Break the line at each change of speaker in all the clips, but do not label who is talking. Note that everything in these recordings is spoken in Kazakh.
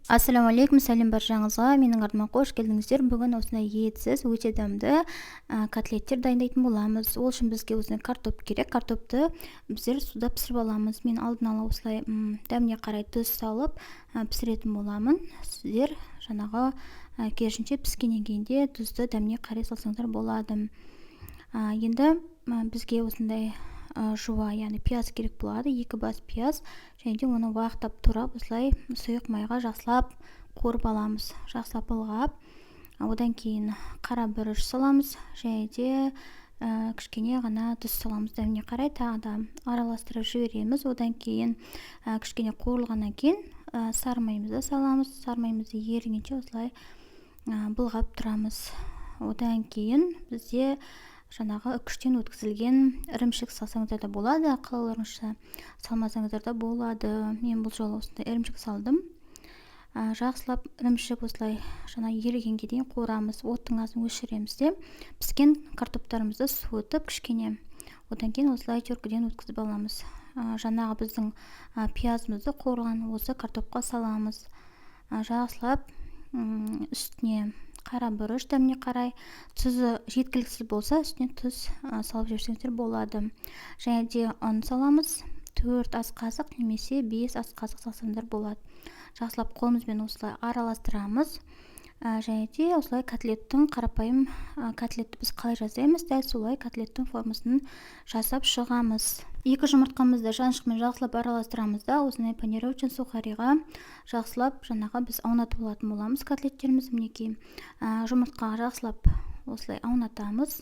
Ассалаумағалейкум, сәлем баршаңызға. Менің артыма қош келдіңіздер. Бүгін осындай етсіз, өте дәмді котлеттер дайындайтын боламыз. Ол үшін бізге осындай картоп керек. Картопты біздер суда пісіріп аламыз. Мен алдын ала осылай дәміне қарай тұз салып пісіретін боламын. Сіздер жаңағы керісінше піскеннен кейін де тұзды дәміне қарай салсаңыздар болады. Енді бізге осындай жуа, яғни пияз керек болады, 2 бас пияз, және де оны уақыттап турап осылай сұйық майға жақсылап қуырып аламыз. Жақсылап ылғап, одан кейін қара бұрыш саламыз, және де кішкене ғана тұз саламыз. Дәміне қарай тағы да араластырып жібереміз. Одан кейін кішкене қуырылғаннан кейін сары майымызды саламыз. Сары майымызды ерігенше осылай былғап тұрамыз. Одан кейін бізде жаңағы үкіштен өткізілген ірімшік салсаңыздар да болады, қалауларыңызша салмасаңыздар да болады. Мен бұл жолы осындай ірімшік салдым. Жақсылап ірімшік осылай жаңа ерігенге дейін қуырамыз. Оттың азын өшіреміз де піскен картоптарымызды суытып кішкене. Одан кейін осылай теркіден өткізіп аламыз. Жаңағы біздің пиязымызды қуырған осы картопқа саламыз. Жақсылап үстіне қара бұрыш дәміне қарай, тұзы жеткіліксіз болса, үстіне тұз салып жіберсеңіздер болады. Және де ұн саламыз. 4 ас қасық немесе 5 ас қасық салсаңыздар болады. Жақсылап қолымызбен осылай араластырамыз. Және де осылай котлеттің қарапайым котлетті біз қалай жасаймыз, дәл солай котлеттің формасын жасап шығамыз. 2 жұмыртқамызды жаншқымен жақсылап араластырамыз да, осындай панировочный сухариға жақсылап жаңағы біз аунатып алатын боламыз котлеттеріміз. Мінекей жұмыртқаға жақсылап осылай аунатамыз.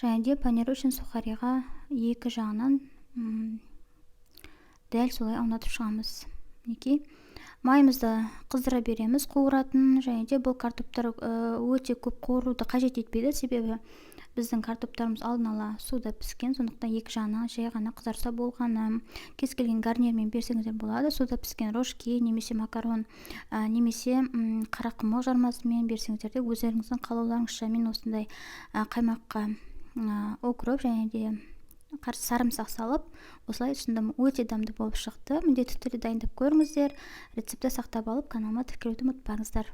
Және де панировочный сухариға екі жағынан дәл солай аунатып шығамыз. Мінекей майымызды қыздыра береміз, қуыратын. Және де бұл картоптар өте көп қуыруды қажет етпейді, себебі біздің картоптарымыз алдын ала суда піскен, сондықтан екі жағынан жай ғана қызарса болғаны. Кез келген гарнирмен берсеңіздер болады. Суда піскен рожки немесе макарон немесе қарақұмық жармасымен берсеңіздер де өздеріңіздің қалауларыңызша. Мен осындай қаймаққа укроп және де сарымсақ салып осылай ұсындым. Өте дәмді болып шықты. Міндетті түрде дайындап көріңіздер. Рецепті сақтап алып каналыма тіркелуді ұмытпаңыздар.